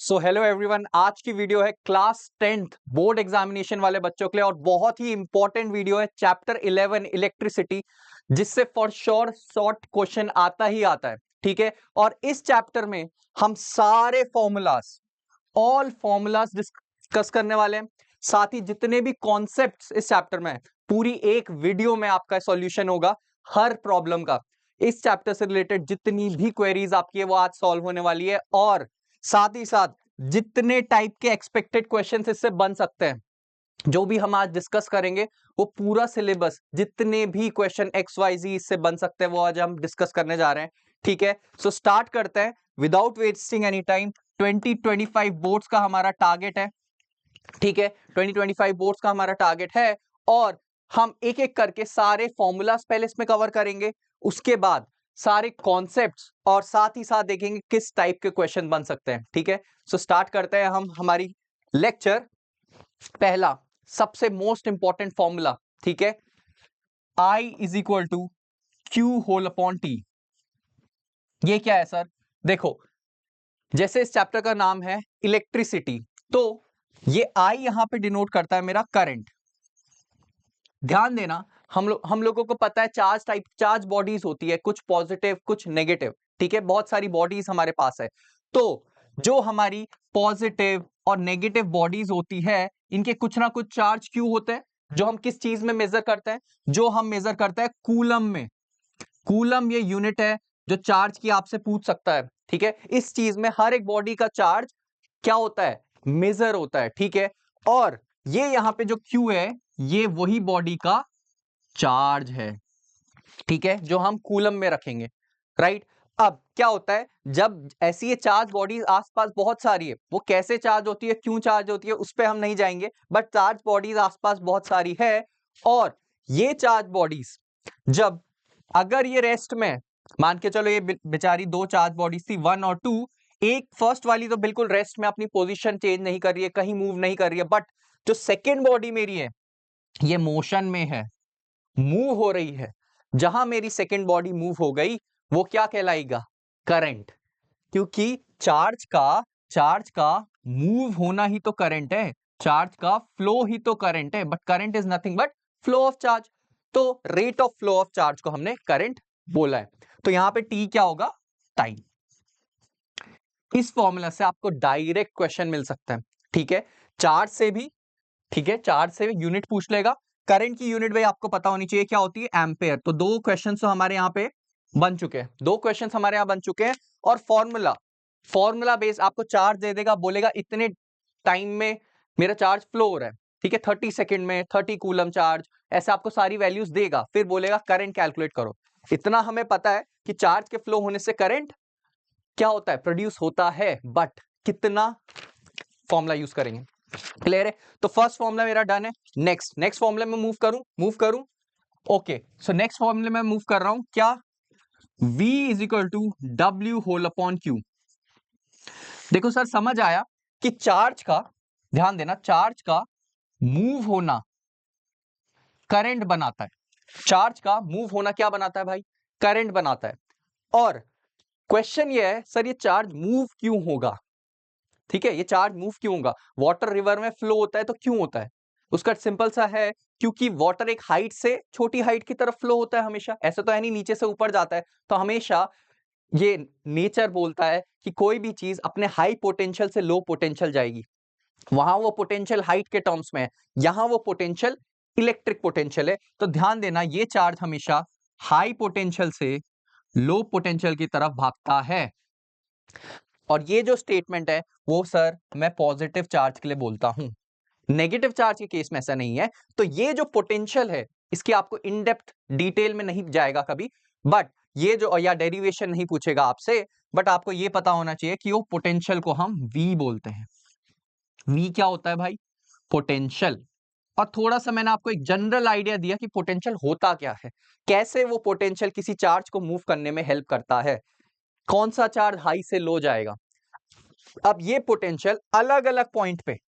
So hello everyone, आज की video है क्लास 10th बोर्ड एग्जामिनेशन वाले बच्चों के लिए और बहुत ही इंपॉर्टेंट वीडियो है चैप्टर 11 इलेक्ट्रिसिटी, जिससे फॉर श्योर शॉर्ट क्वेश्चन आता ही आता है। ठीक है, और इस चैप्टर में हम सारे फॉर्मूलाज ऑल फॉर्मूलाज डिस्कस करने वाले हैं। साथ ही जितने भी कॉन्सेप्ट्स इस चैप्टर में है, पूरी एक वीडियो में आपका सॉल्यूशन होगा हर प्रॉब्लम का। इस चैप्टर से रिलेटेड जितनी भी क्वेरीज आपकी है वो आज सॉल्व होने वाली है, और साथ ही साथ जितने टाइप के एक्सपेक्टेड क्वेश्चंस इससे बन सकते हैं, जो भी हम आज डिस्कस करेंगे, वो पूरा सिलेबस जितने भी क्वेश्चन एक्स वाई जी इससे बन सकते हैं वो आज हम डिस्कस करने जा रहे हैं। ठीक है, सो स्टार्ट करते हैं without wasting any time. 2025 boards का हमारा टारगेट है। ठीक है, 2025 बोर्ड्स का हमारा टारगेट है, और हम एक एक करके सारे फॉर्मूलाज पहले इसमें कवर करेंगे, उसके बाद सारे कॉन्सेप्ट्स, और साथ ही साथ देखेंगे किस टाइप के क्वेश्चन बन सकते हैं। ठीक है, सो स्टार्ट करते हैं हम हमारी लेक्चर। पहला सबसे मोस्ट इंपॉर्टेंट फॉर्मूला, ठीक है, I is equal to Q whole upon T. ये क्या है सर? देखो, जैसे इस चैप्टर का नाम है इलेक्ट्रिसिटी, तो ये I यहां पे डिनोट करता है मेरा करंट। ध्यान देना, हम लोगों को पता है चार्ज बॉडीज होती है, कुछ पॉजिटिव कुछ नेगेटिव। ठीक है, बहुत सारी बॉडीज हमारे पास है। तो जो हमारी पॉजिटिव और नेगेटिव बॉडीज होती है, इनके कुछ ना कुछ चार्ज क्यों होते हैं, जो हम किस चीज में मेजर करते हैं? जो हम मेजर करते हैं कूलम में। कूलम ये यूनिट है जो चार्ज की आपसे पूछ सकता है। ठीक है, इस चीज में हर एक बॉडी का चार्ज क्या होता है? मेजर होता है। ठीक है, और ये यहां पे जो Q है, ये वही बॉडी का चार्ज है। ठीक है, जो हम कूलम में रखेंगे। राइट, अब क्या होता है जब ऐसी ये चार्ज बॉडीज आसपास बहुत सारी है, वो कैसे चार्ज होती है, क्यों चार्ज होती है, उस पर हम नहीं जाएंगे, बट चार्ज बॉडीज आसपास बहुत सारी है। और ये चार्ज बॉडीज जब, अगर ये रेस्ट में, मान के चलो ये बेचारी दो चार्ज बॉडीज थी 1 और 2, एक फर्स्ट वाली तो बिल्कुल रेस्ट में अपनी पोजीशन चेंज नहीं कर रही है, कहीं मूव नहीं कर रही है, बट जो सेकेंड बॉडी मेरी है ये मोशन में है, मूव हो रही है। जहां मेरी सेकेंड बॉडी मूव हो गई, वो क्या कहलाएगा? करंट। क्योंकि चार्ज का मूव होना ही तो करंट है, चार्ज का फ्लो ही तो करंट है, but current is nothing but flow of charge. तो rate of flow of charge को हमने करंट बोला है। तो यहां पे टी क्या होगा? टाइम। इस फॉर्मूला से आपको डायरेक्ट क्वेश्चन मिल सकता है। ठीक है, चार्ज से भी, ठीक है, चार्ज से यूनिट पूछ लेगा। करंट की यूनिट भाई आपको पता होनी चाहिए क्या होती है? एम्पेयर। तो दो क्वेश्चन तो हमारे यहां पे बन चुके हैं, दो क्वेश्चन हमारे यहां बन चुके हैं। और फॉर्मूला बेस आपको चार्ज दे देगा, बोलेगा इतने टाइम में मेरा चार्ज फ्लो हो रहा है। ठीक है, 30 सेकंड में 30 कूलम चार्ज, ऐसे आपको सारी वैल्यूज देगा, फिर बोलेगा करंट कैलकुलेट करो। इतना हमें पता है कि चार्ज के फ्लो होने से करंट क्या होता है? प्रोड्यूस होता है, बट कितना, फॉर्मूला यूज करेंगे। क्लियर है? तो फर्स्ट फॉर्मूला मेरा डन है। नेक्स्ट फॉर्मूला में मूव करूं। ओके, सो नेक्स्ट फॉर्मूला में मूव कर रहा हूं क्या? V is equal to W whole upon Q. देखो सर, समझ आया कि चार्ज का, ध्यान देना, चार्ज का मूव होना करंट बनाता है। चार्ज का मूव होना क्या बनाता है भाई? करंट बनाता है। और क्वेश्चन ये है सर, ये चार्ज मूव क्यों होगा? ठीक है, ये चार्ज मूव क्यों होगा? वाटर रिवर में फ्लो होता है तो क्यों होता है? उसका सिंपल सा है, क्योंकि वाटर एक हाइट से छोटी हाइट की तरफ फ्लो होता है हमेशा, ऐसा तो है नहीं नीचे से ऊपर जाता है। तो हमेशा ये नेचर बोलता है कि कोई भी चीज अपने हाई पोटेंशियल से लो पोटेंशियल जाएगी। वहां वो पोटेंशियल हाइट के टर्म्स में है, यहां वो पोटेंशियल इलेक्ट्रिक पोटेंशियल है। तो ध्यान देना, ये चार्ज हमेशा हाई पोटेंशियल से लो पोटेंशियल की तरफ भागता है। और ये जो स्टेटमेंट है वो सर मैं पॉजिटिव चार्ज के लिए बोलता हूं, नेगेटिव चार्ज के केस में ऐसा नहीं है। तो ये जो पोटेंशियल है, इसकी आपको इन डेप्थ डिटेल में नहीं जाएगा कभी, बट ये जो, या डेरिवेशन नहीं पूछेगा आपसे, बट आपको ये पता होना चाहिए कि वो पोटेंशियल को हम V बोलते हैं। V क्या होता है भाई? पोटेंशियल। और थोड़ा सा मैंने आपको एक जनरल आइडिया दिया कि पोटेंशियल होता क्या है, कैसे वो पोटेंशियल किसी चार्ज को मूव करने में हेल्प करता है, कौन सा चार्ज हाई से लो जाएगा। अब ये पोटेंशियल अलग अलग पॉइंट पे,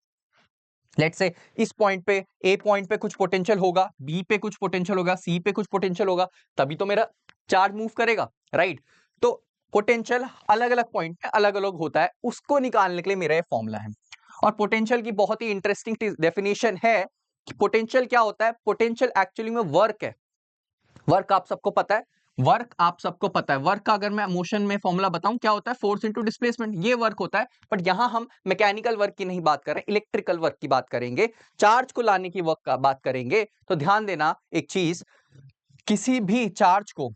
लेट्स से इस पॉइंट पे, ए पॉइंट पे कुछ पोटेंशियल होगा, बी पे कुछ पोटेंशियल होगा, सी पे कुछ पोटेंशियल होगा, तभी तो मेरा चार्ज मूव करेगा। राइट, तो पोटेंशियल अलग अलग पॉइंट पे अलग अलग होता है, उसको निकालने के लिए मेरा ये फॉर्मूला है। और पोटेंशियल की बहुत ही इंटरेस्टिंग डेफिनेशन है कि पोटेंशियल क्या होता है। पोटेंशियल एक्चुअली में वर्क है। वर्क आप सबको पता है, वर्क आप सबको पता है। वर्क का अगर मैं मोशन में फॉर्मूला बताऊं क्या होता है, फोर्स इनटू डिस्प्लेसमेंट, ये वर्क होता है। बट यहां हम मैकेनिकल वर्क की नहीं बात कर रहे, इलेक्ट्रिकल वर्क की बात करेंगे, चार्ज को लाने की वर्क का बात करेंगे। तो ध्यान देना एक चीज, किसी भी चार्ज को,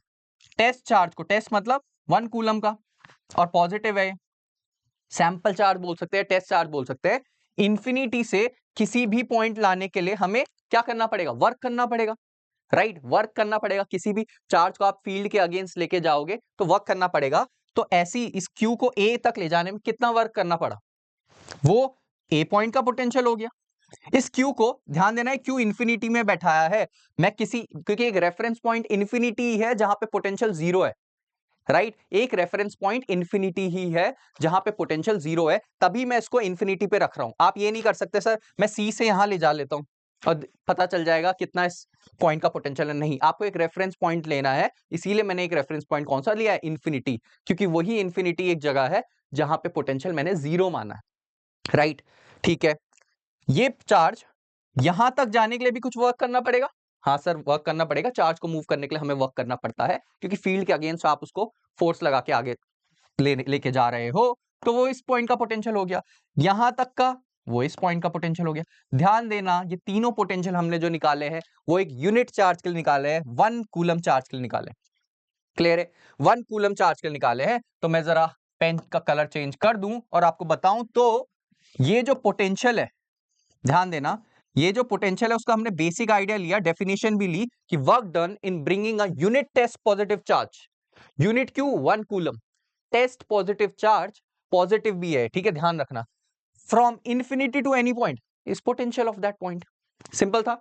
चार्ज को, टेस्ट मतलब 1 कूलम का और पॉजिटिव है, सैंपल चार्ज बोल सकते हैं, टेस्ट चार्ज बोल सकते हैं। इंफिनिटी से किसी भी पॉइंट लाने के लिए हमें क्या करना पड़ेगा, वर्क करना पड़ेगा, राइट, वर्क करना पड़ेगा। किसी भी चार्ज को आप फील्ड के अगेंस्ट लेके जाओगे तो वर्क करना पड़ेगा। तो ऐसी इस क्यू को ए तक ले जाने में कितना वर्क करना पड़ा, वो ए पॉइंट का पोटेंशियल हो गया। इस क्यू को ध्यान देना है, क्यू इंफिनिटी में बैठाया है मैं किसी, क्योंकि एक रेफरेंस पॉइंट इंफिनिटी है जहां पे पोटेंशियल जीरो है, राइट, एक रेफरेंस पॉइंट इंफिनिटी ही है जहां पे पोटेंशियल जीरो है, तभी मैं इसको इंफिनिटी पे रख रहा हूं। आप ये नहीं कर सकते सर मैं सी से यहां ले जा लेता हूं और पता चल जाएगा कितना इस पॉइंट का पोटेंशियल है। नहीं, आपको एक रेफरेंस पॉइंट लेना है, इसीलिए मैंने एक रेफरेंस पॉइंट कौन सा लिया है, इंफिनिटी, क्योंकि वही इंफिनिटी एक जगह है जहां पे पोटेंशियल मैंने जीरो माना है, राइट। ठीक है, ये चार्ज यहां तक जाने के लिए भी कुछ वर्क करना पड़ेगा। हाँ सर, वर्क करना पड़ेगा, चार्ज को मूव करने के लिए हमें वर्क करना पड़ता है, क्योंकि फील्ड के अगेंस्ट आप उसको फोर्स लगा के आगे लेके जा रहे हो। तो वो इस पॉइंट का पोटेंशियल हो गया, यहां तक का वो इस पॉइंट का पोटेंशियल हो गया। ध्यान देना, ये तीनों पोटेंशियल हमने जो निकाले हैं वो एक यूनिट चार्ज के लिए निकाले हैं, 1 कूलम चार्ज के लिए निकाले। क्लियर है, 1 कूलम चार्ज के लिए निकाले हैं। तो मैं जरा पेन का कलर चेंज कर दूं और आपको बताऊं तो ये जो पोटेंशियल है, ध्यान देना, ये जो पोटेंशियल है उसका हमने बेसिक आइडिया लिया, डेफिनेशन भी ली कि work done in bringing a unit test positive charge, unit Q 1 coulomb, test positive charge, positive भी है, ठीक है, ध्यान रखना, from infinity to any point is potential of that point. Simple था,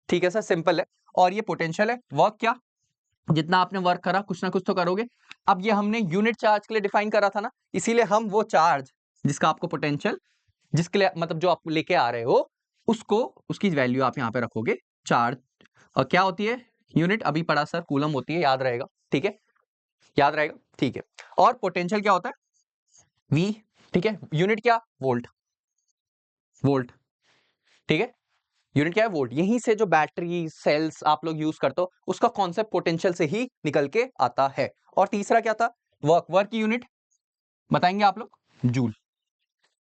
ठीक है सर, सिंपल है। और ये पोटेंशियल है, वर्क क्या, जितना आपने वर्क करा कुछ ना कुछ तो करोगे। अब ये हमने यूनिट चार्ज के लिए डिफाइन करा था ना, इसीलिए हम वो चार्ज जिसका आपको पोटेंशियल, जिसके लिए मतलब जो आप लेके आ रहे हो उसको, उसकी वैल्यू आप यहाँ पे रखोगे, चार्ज। और क्या होती है यूनिट, अभी पढ़ा सर, कूलम होती है, याद रहेगा, ठीक है, याद रहेगा, ठीक है। और पोटेंशियल क्या होता है, V, ठीक है, यूनिट क्या, वोल्ट, वोल्ट, ठीक है, यूनिट क्या है, वोल्ट। यहीं से जो बैटरी सेल्स आप लोग यूज करते हो उसका कॉन्सेप्ट पोटेंशियल से ही निकल के आता है। और तीसरा क्या था, वर्क, वर्क की यूनिट बताएंगे आप लोग, जूल।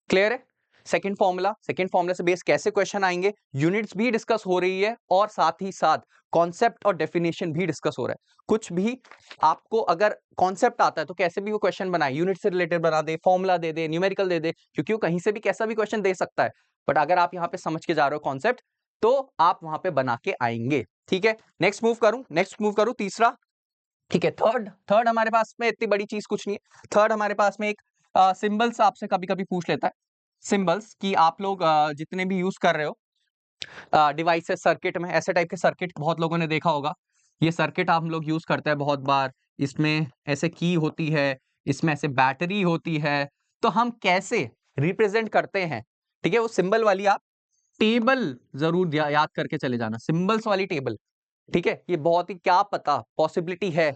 क्लियर है, सेकंड फॉर्मूला, सेकंड फॉर्मूला से बेस कैसे क्वेश्चन आएंगे, यूनिट्स भी डिस्कस हो रही है और साथ ही साथ कॉन्सेप्ट और डेफिनेशन भी डिस्कस हो रहा है। कुछ भी आपको अगर कॉन्सेप्ट आता है तो कैसे भी वो क्वेश्चन बनाए, यूनिट से रिलेटेड बना दे, फॉर्मूला दे दे, न्यूमेरिकल दे दे, क्योंकि वो कहीं से भी कैसा भी क्वेश्चन दे सकता है। बट अगर आप यहाँ पे समझ के जा रहे हो कॉन्सेप्ट तो आप वहां पे बना के आएंगे, ठीक है। नेक्स्ट मूव करूं तीसरा, ठीक है। थर्ड, थर्ड हमारे पास में इतनी बड़ी चीज कुछ नहीं है। थर्ड हमारे पास में एक सिंबल्स आपसे कभी कभी पूछ लेता है, सिंबल्स की आप लोग जितने भी यूज कर रहे हो डिवाइसेस, सर्किट में ऐसे टाइप के सर्किट बहुत लोगों ने देखा होगा। ये सर्किट हम लोग यूज करते हैं बहुत बार, इसमें ऐसे की होती है, इसमें ऐसे बैटरी होती है। तो हम कैसे रिप्रेजेंट करते हैं, ठीक है, वो सिंबल वाली आप टेबल जरूर याद करके चले जाना, सिंबल्स वाली टेबल, ठीक है। ये बहुत ही क्या पता पॉसिबिलिटी है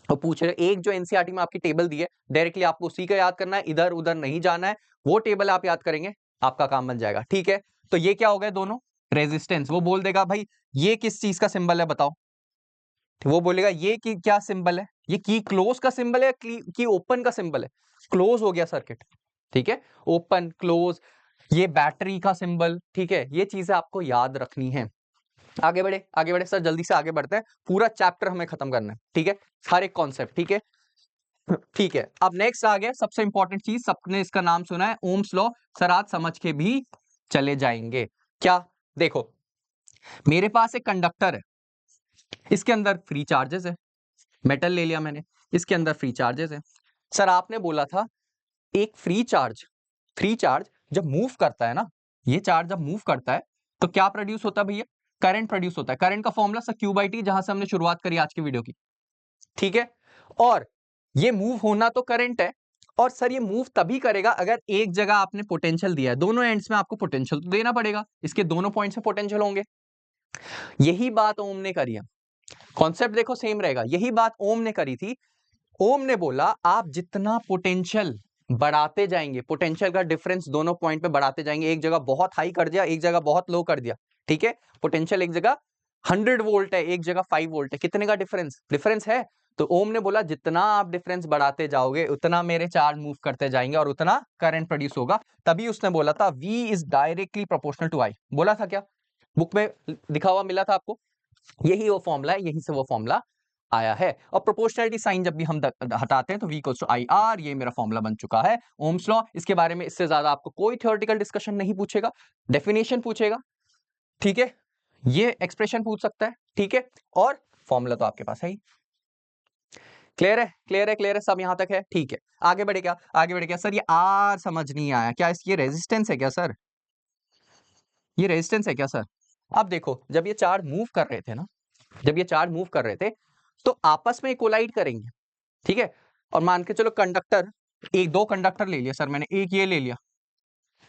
और पूछ रहे, एक जो एनसीईआरटी में आपकी टेबल दी है डायरेक्टली आपको उसी का याद करना है, इधर उधर नहीं जाना है, वो टेबल आप याद करेंगे आपका काम बन जाएगा, ठीक है। तो ये क्या हो गए दोनों, रेजिस्टेंस, वो बोल देगा भाई ये किस चीज का सिंबल है बताओ, तो वो बोलेगा ये की क्या सिंबल है, ये की क्लोज का सिंबल है, की ओपन का सिंबल है, क्लोज हो गया सर्किट, ठीक है, ओपन क्लोज, ये बैटरी का सिंबल, ठीक है। ये चीजें आपको याद रखनी है। आगे बढ़े, आगे बढ़े सर, जल्दी से आगे बढ़ते हैं, पूरा चैप्टर हमें खत्म करना है, ठीक है, हर एक कॉन्सेप्ट, ठीक है, ठीक है। अब नेक्स्ट आ गया सबसे इंपॉर्टेंट चीज, सबने इसका नाम सुना है, ओम्स लॉ। सर आज समझ के भी चले जाएंगे क्या, देखो मेरे पास एक कंडक्टर है, इसके अंदर फ्री चार्जेस है, मेटल ले लिया मैंने, इसके अंदर फ्री चार्जेस है। सर आपने बोला था एक फ्री चार्ज जब मूव करता है ना, ये चार्ज जब मूव करता है तो क्या प्रोड्यूस होता है भैया, करंट प्रोड्यूस होता है। करंट का formula sir Q by T, जहां से हमने शुरुआत करी आज की वीडियो की, ठीक है। और ये मूव होना तो करंट है, और सर ये मूव तभी करेगा अगर एक जगह आपने पोटेंशियल दिया है, दोनों एंड्स में आपको पोटेंशियल तो देना पड़ेगा, इसके दोनों पॉइंट्स में पोटेंशियल होंगे। यही बात ओम ने करी है, कॉन्सेप्ट देखो सेम रहेगा, यही बात ओम ने करी थी। ओम ने बोला आप जितना पोटेंशियल बढ़ाते जाएंगे, पोटेंशियल का डिफरेंस दोनों पॉइंट पे बढ़ाते जाएंगे, एक जगह बहुत हाई कर दिया, एक जगह बहुत लो कर दिया, ठीक है, पोटेंशियल एक जगह 100 वोल्ट है, एक जगह 5 वोल्ट है, कितने का डिफरेंस है। तो ओम ने बोला जितना आप डिफरेंस बढ़ाते जाओगे उतना मेरे चार्ज मूव करते जाएंगे और उतना करंट प्रोड्यूस होगा। तभी उसने बोला था V is directly proportional to I। बोला था क्या, बुक में लिखा हुआ मिला था आपको, यही वो फॉर्मूला है, यही से वो फॉर्मूला आया है। और प्रोपोर्शनलिटी साइन जब भी हम हटाते हैं तो V इक्वल्स टू IR, ये मेरा फॉर्मूला बन चुका है। ओम्स लॉ, इसके बारे में इससे ज्यादा आपको कोई थ्योरेटिकल डिस्कशन नहीं पूछेगा, डेफिनेशन पूछेगा, ठीक है, ये एक्सप्रेशन पूछ सकता है, ठीक है, और फॉर्मूला तो आपके पास है ही। क्लियर है, क्लियर है, क्लियर है, सब यहां तक है, ठीक है। आगे बढ़े क्या, आगे बढ़े क्या सर, ये R समझ नहीं आया क्या, ये रेजिस्टेंस है क्या सर, ये रेजिस्टेंस है क्या सर। अब देखो जब ये चार्ज मूव कर रहे थे ना, जब ये चार्ज मूव कर रहे थे तो आपस में कोलाइड करेंगे, ठीक है, और मान के चलो कंडक्टर, एक दो कंडक्टर ले लिया सर मैंने, एक ये ले लिया,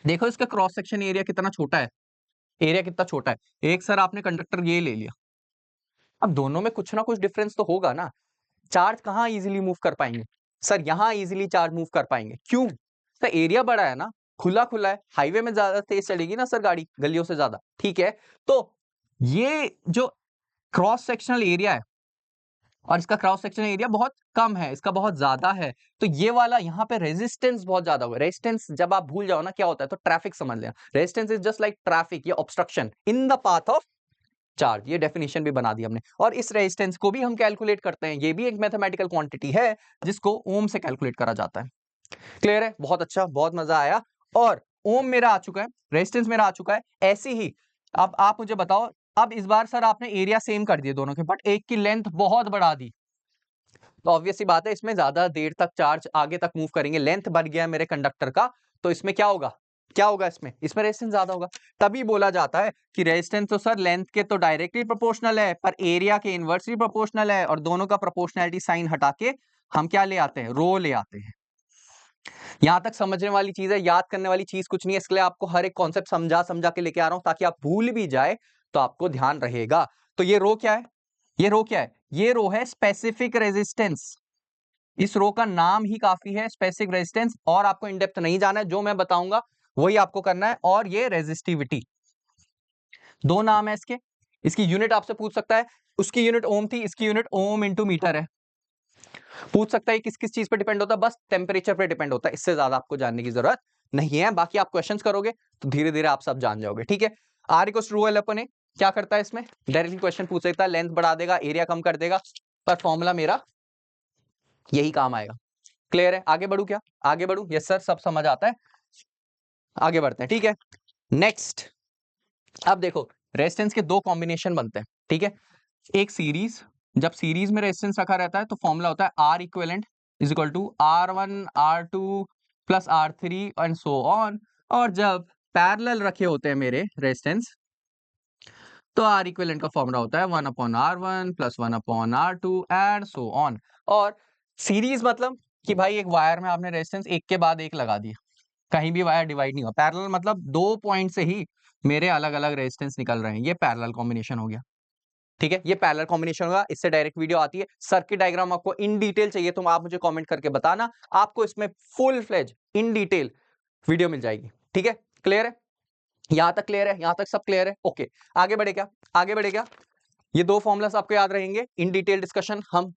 देखो इसका क्रॉस सेक्शन एरिया कितना छोटा है, एरिया कितना छोटा है, एक सर आपने कंडक्टर ये ले लिया, अब दोनों में कुछ ना कुछ डिफरेंस तो होगा ना। चार्ज कहाँ इजीली मूव कर पाएंगे सर, यहां इजीली चार्ज मूव कर पाएंगे, क्यों सर, एरिया बड़ा है ना, खुला खुला है, हाईवे में ज्यादा तेज चलेगी ना सर गाड़ी, गलियों से ज्यादा, ठीक है। तो ये जो क्रॉस सेक्शनल एरिया है और इसका क्रॉस सेक्शनल एरिया बहुत कम है, इसका बहुत ज्यादा है, तो ये वाला यहाँ पे रेजिस्टेंस बहुत ज्यादा होगा। रेजिस्टेंस जब आप भूल जाओ ना क्या होता है, तो ट्रैफिक समझ लेना, resistance is just like traffic, ये obstruction in the path of charge, ये डेफिनेशन भी बना दी हमने। और इस रेजिस्टेंस को भी हम कैलकुलेट करते हैं, ये भी एक मैथमेटिकल क्वांटिटी है जिसको ओम से कैलकुलेट करा जाता है। क्लियर है, बहुत अच्छा, बहुत मजा आया। और ओम मेरा आ चुका है, रेजिस्टेंस मेरा आ चुका है, ऐसे ही अब आप मुझे बताओ, अब इस बार सर आपने एरिया सेम कर दिए दोनों के, बट एक की लेंथ बहुत बढ़ा दी, तो ऑब्वियस सी बात है इसमें ज्यादा देर तक चार्ज आगे तक मूव करेंगे, लेंथ बढ़ गया है मेरे कंडक्टर का, तो इसमें क्या होगा, क्या होगा, इसमें रेजिस्टेंस ज्यादा होगा। तभी बोला जाता है कि रेजिस्टेंस तो सर लेंथ के तो डायरेक्टली प्रोपोर्शनल है, पर एरिया के इनवर्सली प्रोपोर्शनल है, और दोनों का प्रोपोर्शनैलिटी साइन हटा के हम क्या ले आते हैं, रो ले आते हैं। यहां तक समझने वाली चीज है, याद करने वाली चीज कुछ नहीं है, इसलिए आपको हर एक कॉन्सेप्ट समझा समझा के लेके आ रहा हूं, ताकि आप भूल भी जाए तो आपको ध्यान रहेगा। तो ये रो क्या है, ये रो क्या है, ये रो है स्पेसिफिक रेजिस्टेंस, इस रो का नाम ही काफी है, स्पेसिफिक रेजिस्टेंस, और आपको इन डेप्थ नहीं जाना है, जो मैं बताऊंगा वही आपको करना है। और ये रेजिस्टिविटी, दो नाम है इसके, इसकी यूनिट आपसे पूछ सकता है, उसकी यूनिट ओम थी, इसकी यूनिट ओम इंटू मीटर है। पूछ सकता है किस किस चीज पे डिपेंड होता है, बस टेम्परेचर पे डिपेंड होता है, इससे ज्यादा आपको जानने की जरूरत नहीं है। बाकी आप क्वेश्चंस करोगे तो धीरे धीरे आप सब जान जाओगे, ठीक है। R equals to L upon A क्या करता है, इसमें डायरेक्टली क्वेश्चन पूछ सकता है, लेंथ बढ़ा देगा, एरिया कम कर देगा, पर फॉर्मूला मेरा यही काम आएगा। क्लियर है, आगे बढ़ू क्या, आगे बढ़ू, यस सर सब समझ आता है, आगे बढ़ते हैं, ठीक है। नेक्स्ट, अब देखो रेजिस्टेंस के दो कॉम्बिनेशन बनते हैं, ठीक है, एक सीरीज, जब सीरीज में रेजिस्टेंस रखा रहता है तो फॉर्मूला होता है R equivalent is equal to R1 R2 plus R3 and so on. और जब पैरेलल रखे होते हैं मेरे रेजिस्टेंस तो आर इक्विवेलेंट का फॉर्मूला होता है 1/R1 plus 1/R2 and so on. और सीरीज मतलब कि भाई एक वायर में आपने रेजिस्टेंस एक के बाद एक लगा दिया, कहीं भी वायर डिवाइड नहीं हुआ। पैरेलल मतलब दो पॉइंट से ही मेरे अलग अलग रेजिस्टेंस निकल रहे हैं, ये पैरेलल कॉम्बिनेशन हो गया, ठीक है, ये पैरेलल कॉम्बिनेशन होगा। इससे डायरेक्ट वीडियो आती है, सर्किट डायग्राम आपको इन डिटेल चाहिए तो आप मुझे कमेंट करके बताना, आपको इसमें full fledge in detail video मिल जाएगी, ठीक है। क्लियर है, यहां तक क्लियर है, यहां तक सब क्लियर है, ओके। आगे बढ़े क्या, आगे बढ़े क्या, ये दो फॉर्मुलास आपको याद रहेंगे, इन डिटेल डिस्कशन हम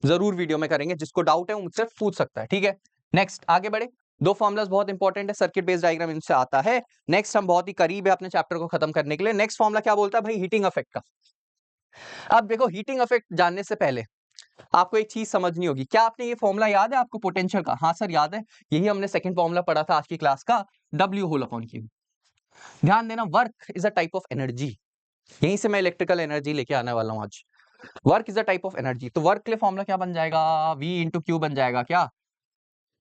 जरूर वीडियो में करेंगे, जिसको डाउट है वो मुझसे पूछ सकता है, ठीक है। नेक्स्ट आगे बढ़े, दो फॉर्मुलास बहुत इंपॉर्टेंट है, सर्किट बेस्ड डायग्राम इनसे आता है। नेक्स्ट हम बहुत ही करीब है अपने चैप्टर को खत्म करने के लिए। नेक्स्ट फॉर्मुला क्या बोलता है भाई, हीटिंग इफेक्ट का। अब देखो हीटिंग इफेक्ट जानने से पहले आपको एक चीज समझनी होगी, क्या आपने ये फॉर्मूला याद है आपको पोटेंशियल का, हाँ सर याद है, यही हमने सेकंड फॉर्मूला पढ़ा था आज की क्लास का, W होल अपॉन Q। ध्यान देना, work is a type of energy, यहीं से मैं इलेक्ट्रिकल एनर्जी लेके आने वाला हूं आज। Work is a type of energy, तो वर्क के लिए फॉर्मूला क्या बन जाएगा, V इंटू क्यू बन जाएगा क्या,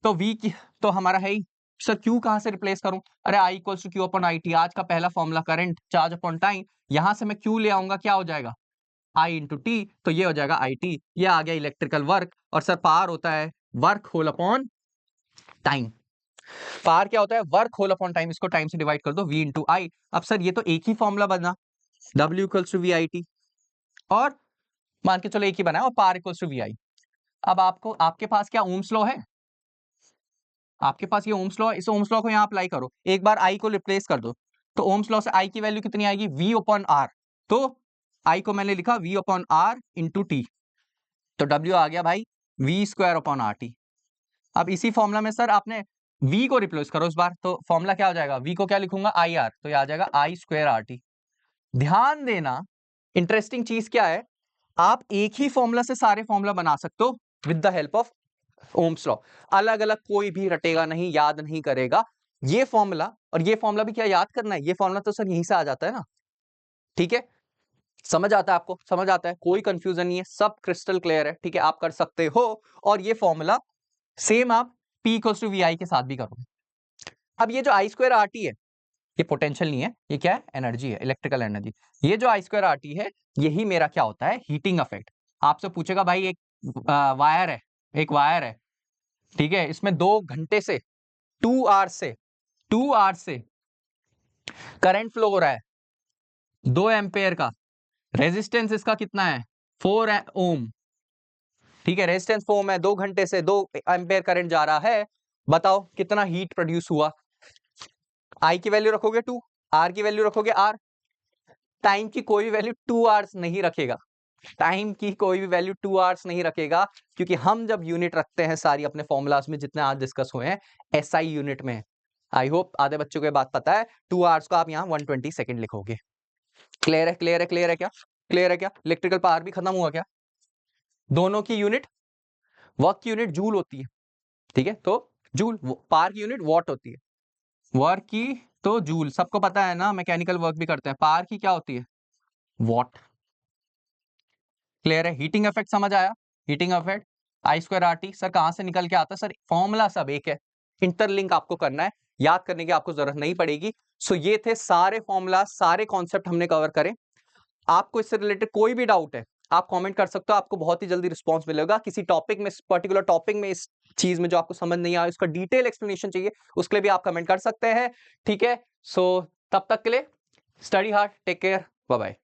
तो V की तो हमारा है ही, सर Q कहां से रिप्लेस करूं, अरे I equals to Q upon I T, आज का पहला formula current charge upon time, यहां से मैं Q ले आऊंगा, क्या हो जाएगा I इंटू टी, तो ये हो जाएगा आई टी, ये आ गया इलेक्ट्रिकल वर्क। और सर पावर होता है work whole upon time, power क्या होता है, वर्क होल अपॉन टाइम, इसको टाइम से डिवाइड कर दो, V इंटू आई। अब सर ये तो एक ही फॉर्मूला बना, W equals to V I T, और मान के चलो एक ही बना है, और power equals to V I. अब आपको, आपके पास क्या ओम्स लॉ है, आपके पास ये ओम्स लॉ है, इस ओम्स लॉ को यहाँ अप्लाई करो, एक बार आई को रिप्लेस कर दो, तो ओम्स लॉ से आई की वैल्यू कितनी आएगी, V अपॉन आर। तो आई को मैंने लिखा V upon R into T, तो W आ गया भाई V square upon R T. अब इसी फॉर्मूला में सर आपने V को रिप्लेस करो इस बार, तो फॉर्मूला क्या हो जाएगा, V को क्या लिखूंगा आई आर, तो ये आ जाएगा आई स्क्वायर आर टी। ध्यान देना, इंटरेस्टिंग चीज क्या है, आप एक ही फॉर्मूला से सारे फॉर्मूला बना सकते हो with the help of Ohm's law. अलग अलग कोई भी रटेगा नहीं, याद नहीं करेगा ये फॉर्मूला, और ये फॉर्मूला भी क्या याद करना है, ये फॉर्मूला तो सर यहीं से आ जाता है ना, ठीक है, समझ आता है आपको, समझ आता है, कोई कंफ्यूजन नहीं है, सब क्रिस्टल क्लियर है, ठीक है, आप कर सकते हो। और ये फॉर्मूला सेम आप P इक्वल्स टू VI के साथ भी करोगे। अब ये जो आई स्क्वायर आर टी है, ये पोटेंशियल नहीं है, ये क्या है, एनर्जी है, इलेक्ट्रिकल एनर्जी। ये जो आई स्क्वायर आर टी है, यही मेरा क्या होता है, हीटिंग इफेक्ट। आपसे पूछेगा भाई एक वायर है, एक वायर है, ठीक है, इसमें 2 घंटे से 2 आवर्स से करंट फ्लो हो रहा है 2 एम्पेयर का, रेजिस्टेंस इसका कितना है 4 ओम, ठीक है, रेजिस्टेंस 4 ओम है, 2 घंटे से 2 एम्पेयर करंट जा रहा है, बताओ कितना हीट प्रोड्यूस हुआ। आई की वैल्यू रखोगे 2, आर की वैल्यू रखोगे आर, टाइम की कोई भी वैल्यू 2 आवर्स नहीं रखेगा, टाइम की कोई भी वैल्यू 2 आवर्स नहीं रखेगा, क्योंकि हम जब यूनिट रखते हैं सारी अपने फॉर्मूलाज में जितने आज डिस्कस हुए हैं एसआई यूनिट में। आई होप आधे बच्चों को ये बात पता है, 2 आवर्स को आप यहाँ 120 सेकंड लिखोगे। क्लियर है, क्लियर है, क्लियर है क्या, क्लियर है क्या, इलेक्ट्रिकल पावर भी खत्म हुआ क्या, दोनों की यूनिट, वर्क की यूनिट जूल होती है, ठीक है, तो जूल, पावर की यूनिट वॉट होती है, वर्क की तो जूल, सबको पता है ना, मैकेनिकल वर्क भी करते हैं, पावर की क्या होती है, वॉट। क्लियर है, हीटिंग इफेक्ट समझ आया, heating effect I square R T, sir कहां से निकल के आता है, सर फॉर्मूला सब एक है, इंटरलिंक आपको करना है, याद करने की आपको जरूरत नहीं पड़ेगी। सो ये थे सारे फॉर्मूला, सारे कॉन्सेप्ट हमने कवर करे। आपको इससे रिलेटेड कोई भी डाउट है आप कमेंट कर सकते हो, आपको बहुत ही जल्दी रिस्पांस मिलेगा। किसी टॉपिक में, पर्टिकुलर टॉपिक में, इस चीज में जो आपको समझ नहीं आया, उसका डिटेल एक्सप्लेनेशन चाहिए, उसके लिए भी आप कमेंट कर सकते हैं, ठीक है। सो तब तक के लिए study hard, take care, bye bye.